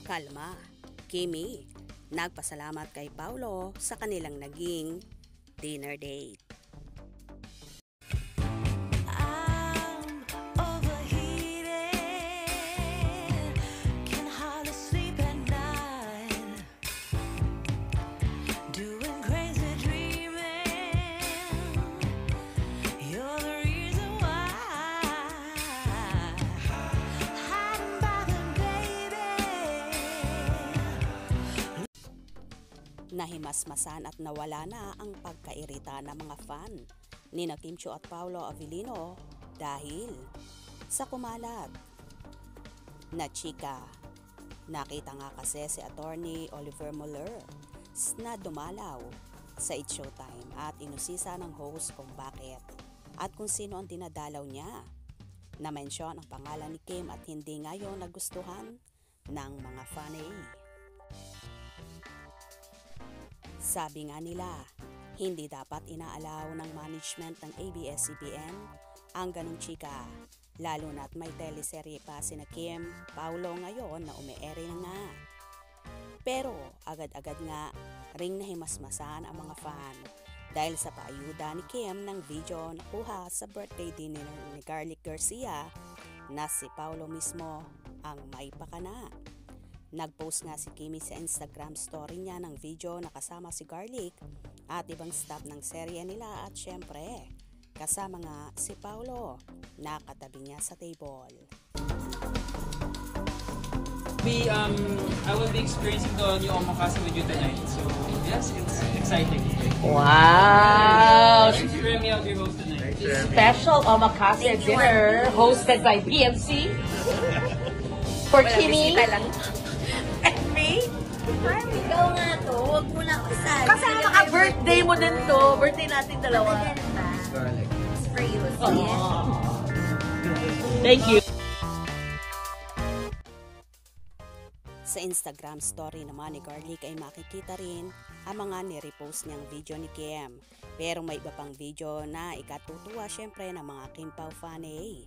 Kalma, Kimi, nagpasalamat kay Paulo sa kanilang naging dinner date. Nahimasmasan at nawala na ang pagkairita ng mga fan ni Kim Chiu at Paolo Avellino dahil sa kumalat na chika. Nakita nga kasi si Attorney Oliver Mueller na dumalaw sa It's Showtime at inusisa ng host kung bakit at kung sino ang dinadalaw niya. Na-mention ang pangalan ni Kim at hindi ngayon nagustuhan ng mga fanay. Sabi nga nila, hindi dapat inaalaw ng management ng ABS-CBN ang ganong chika, lalo na't may teleserye pa sina Kim, Paulo ngayon na ume-ere na nga. Pero agad-agad nga ring nahimasmasan ang mga fan dahil sa paayuda ni Kim ng video na kuha sa birthday dinner ni Garlic Garcia na si Paulo mismo ang may pakana. Nag-post nga si Kimi sa Instagram story niya ng video na kasama si Garlic at ibang staff ng serye nila at syempre kasama nga si Paulo na katabi niya sa table. I will be experiencing the new omakase with you tonight, so yes, it's exciting. Wow! Thanks for me out your host tonight. Special omakase dinner hosted by BMC for Kimi. Parang ikaw nga to, huwag mo na kasali. Kasi birthday mo din to. Birthday nating dalawa. It's for you. Thank you. Sa Instagram story naman ni Garlic ay makikita rin ang mga nirepost niyang video ni Kim. Pero may iba pang video na ikatutuwa syempre ng mga Kim Pao fanay.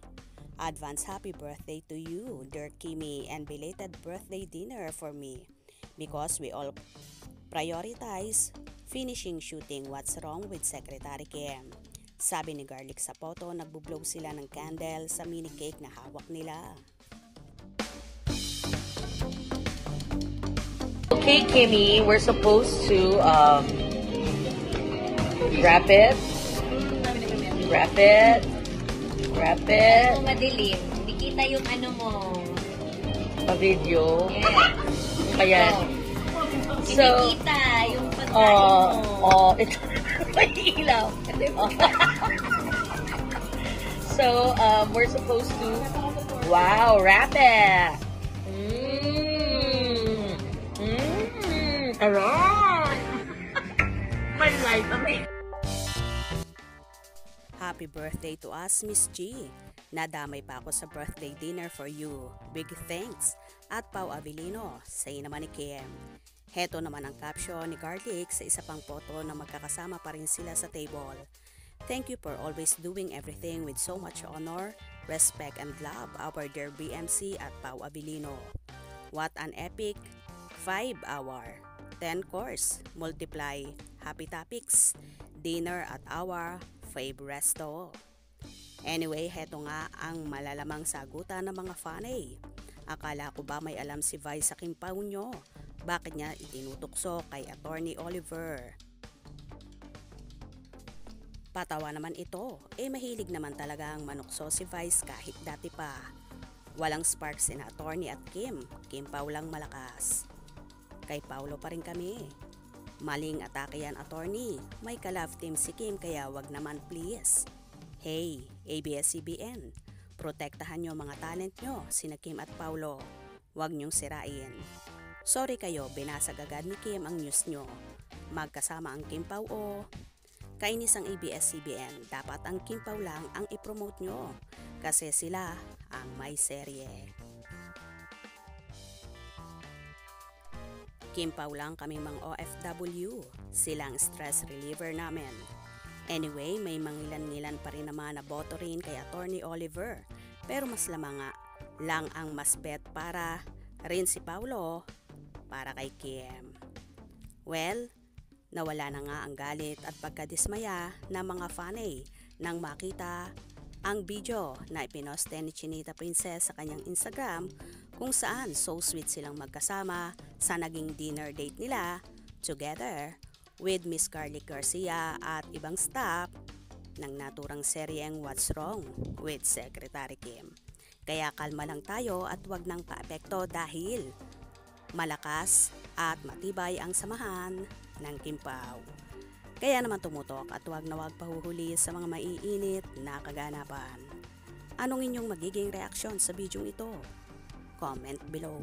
Advance happy birthday to you, dear Kimi, and belated birthday dinner for me. Because we all prioritize finishing shooting What's Wrong with Secretary Kim. Sabi ni Garlic sa photo, nagbublow sila ng candle sa mini cake na hawak nila. Okay, Kimi, we're supposed to wrap it. Wrap it. Wrap it. Ako madilim. Hindi kita yung ano mo. Pa-video. Yeah. Ayan. So, hindi kita yung pagkain mo. Ito. May ilaw. So, we're supposed to, wow, wrap it. Around. My life, Happy birthday to us, Miss G. Nadamay pa ako sa birthday dinner for you. Big thanks. At Pao Avellino, say naman ni Kim. Heto naman ang caption ni Garlic sa isa pang photo na magkakasama pa rin sila sa table. Thank you for always doing everything with so much honor, respect and love, our dear BMC at Pao Avellino. What an epic 5-hour, 10-course, multiply, happy topics, dinner at our fave resto. Anyway, heto nga ang malalamang sagutan ng mga fanay. Akala ko ba may alam si Vice sa Kim Pao nyo? Bakit niya itinutukso kay Attorney Oliver? Patawa naman ito, mahilig naman talaga ang manukso si Vice kahit dati pa. Walang sparks sina Attorney at Kim Pao lang malakas. Kay Paulo pa rin kami. Maling atake yan, Attorney. May ka-love team si Kim kaya wag naman please. Hey, ABS-CBN, protektahan nyo mga talent nyo, sina Kim at Paulo. Huwag nyong sirain. Sorry kayo, binasag agad ni Kim ang news nyo. Magkasama ang Kim Pao o kainis ang ABS-CBN. Dapat ang Kim Pao lang ang ipromote nyo kasi sila ang may serye. Kim Pao lang kaming mga OFW. Silang stress reliever namin. Anyway, may mangilan-ngilan pa rin naman na boto rin kay Attorney Oliver. Pero mas lamang nga lang ang mas bet para rin si Paulo para kay Kim. Well, nawala na nga ang galit at pagkadismaya ng mga fanay nang makita ang video na ipinoste ni Chinita Princess sa kanyang Instagram kung saan so sweet silang magkasama sa naging dinner date nila together with Miss Carly Garcia at ibang staff ng naturang seryeng What's Wrong with Secretary Kim. Kaya kalma lang tayo at wag nang paapekto dahil malakas at matibay ang samahan ng Kim Pao. Kaya naman tumutok at wag na wag pahuhuli sa mga maiinit na kaganapan. Anong inyong magiging reaksyon sa video ito? Comment below.